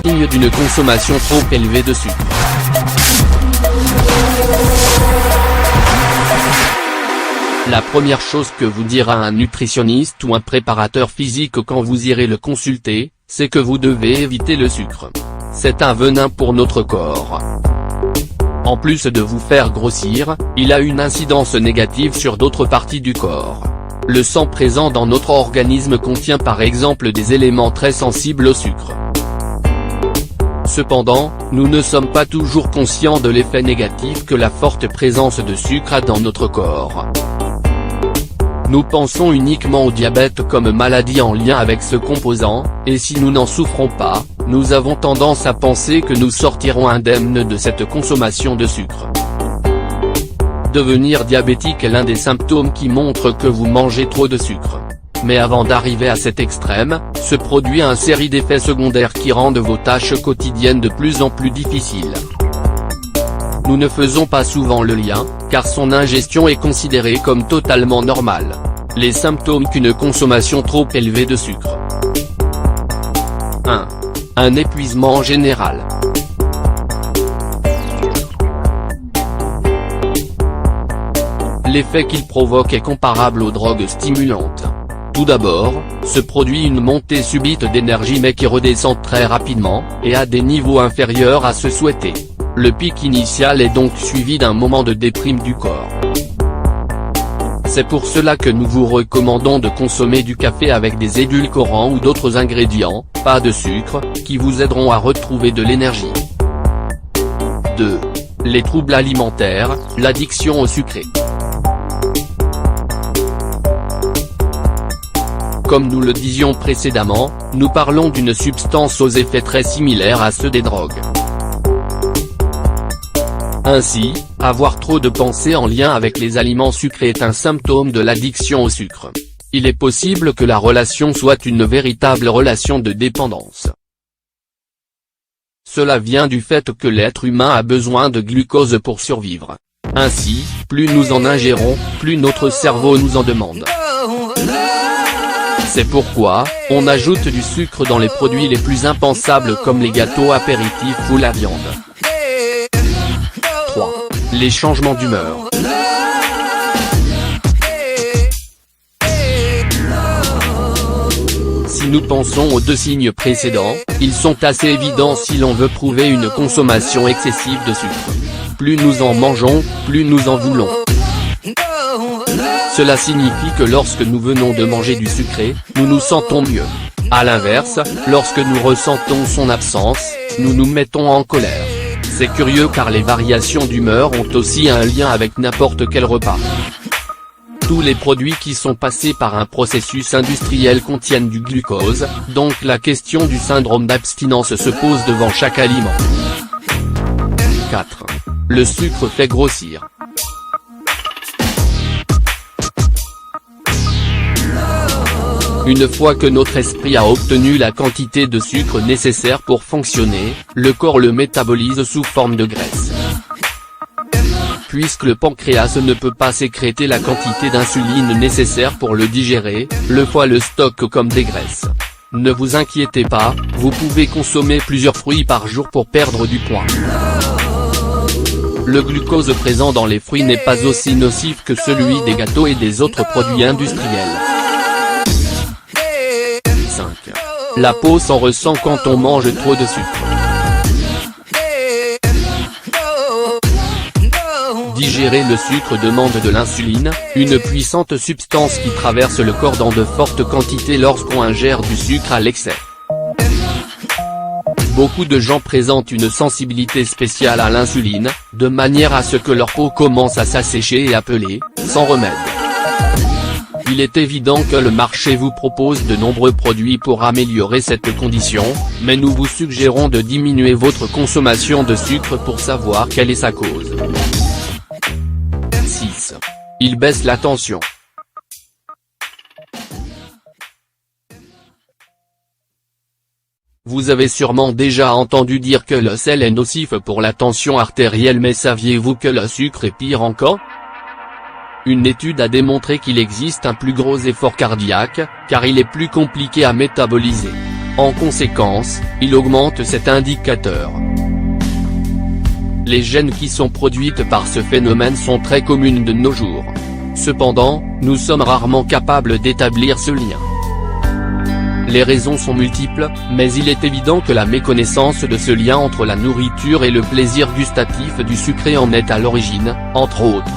Signe d'une consommation trop élevée de sucre. La première chose que vous dira un nutritionniste ou un préparateur physique quand vous irez le consulter, c'est que vous devez éviter le sucre. C'est un venin pour notre corps. En plus de vous faire grossir, il a une incidence négative sur d'autres parties du corps. Le sang présent dans notre organisme contient par exemple des éléments très sensibles au sucre. Cependant, nous ne sommes pas toujours conscients de l'effet négatif que la forte présence de sucre a dans notre corps. Nous pensons uniquement au diabète comme maladie en lien avec ce composant, et si nous n'en souffrons pas, nous avons tendance à penser que nous sortirons indemnes de cette consommation de sucre. Devenir diabétique est l'un des symptômes qui montrent que vous mangez trop de sucre. Mais avant d'arriver à cet extrême, se produit une série d'effets secondaires qui rendent vos tâches quotidiennes de plus en plus difficiles. Nous ne faisons pas souvent le lien, car son ingestion est considérée comme totalement normale. Les symptômes qu'une consommation trop élevée de sucre. 1. Un épuisement général. L'effet qu'il provoque est comparable aux drogues stimulantes. Tout d'abord, se produit une montée subite d'énergie mais qui redescend très rapidement, et à des niveaux inférieurs à ceux souhaités. Le pic initial est donc suivi d'un moment de déprime du corps. C'est pour cela que nous vous recommandons de consommer du café avec des édulcorants ou d'autres ingrédients, pas de sucre, qui vous aideront à retrouver de l'énergie. 2. Les troubles alimentaires, l'addiction au sucré. Comme nous le disions précédemment, nous parlons d'une substance aux effets très similaires à ceux des drogues. Ainsi, avoir trop de pensées en lien avec les aliments sucrés est un symptôme de l'addiction au sucre. Il est possible que la relation soit une véritable relation de dépendance. Cela vient du fait que l'être humain a besoin de glucose pour survivre. Ainsi, plus nous en ingérons, plus notre cerveau nous en demande. C'est pourquoi, on ajoute du sucre dans les produits les plus impensables comme les gâteaux apéritifs ou la viande. 3. Les changements d'humeur. Si nous pensons aux deux signes précédents, ils sont assez évidents si l'on veut prouver une consommation excessive de sucre. Plus nous en mangeons, plus nous en voulons. Cela signifie que lorsque nous venons de manger du sucré, nous nous sentons mieux. À l'inverse, lorsque nous ressentons son absence, nous nous mettons en colère. C'est curieux car les variations d'humeur ont aussi un lien avec n'importe quel repas. Tous les produits qui sont passés par un processus industriel contiennent du glucose, donc la question du syndrome d'abstinence se pose devant chaque aliment. 4. Le sucre fait grossir. Une fois que notre esprit a obtenu la quantité de sucre nécessaire pour fonctionner, le corps le métabolise sous forme de graisse. Puisque le pancréas ne peut pas sécréter la quantité d'insuline nécessaire pour le digérer, le foie le stocke comme des graisses. Ne vous inquiétez pas, vous pouvez consommer plusieurs fruits par jour pour perdre du poids. Le glucose présent dans les fruits n'est pas aussi nocif que celui des gâteaux et des autres produits industriels. 5. La peau s'en ressent quand on mange trop de sucre. Digérer le sucre demande de l'insuline, une puissante substance qui traverse le corps dans de fortes quantités lorsqu'on ingère du sucre à l'excès. Beaucoup de gens présentent une sensibilité spéciale à l'insuline, de manière à ce que leur peau commence à s'assécher et à peler, sans remède. Il est évident que le marché vous propose de nombreux produits pour améliorer cette condition, mais nous vous suggérons de diminuer votre consommation de sucre pour savoir quelle est sa cause. 6. Il baisse la tension. Vous avez sûrement déjà entendu dire que le sel est nocif pour la tension artérielle, mais saviez-vous que le sucre est pire encore ? Une étude a démontré qu'il existe un plus gros effort cardiaque, car il est plus compliqué à métaboliser. En conséquence, il augmente cet indicateur. Les gènes qui sont produites par ce phénomène sont très communes de nos jours. Cependant, nous sommes rarement capables d'établir ce lien. Les raisons sont multiples, mais il est évident que la méconnaissance de ce lien entre la nourriture et le plaisir gustatif du sucré en est à l'origine, entre autres.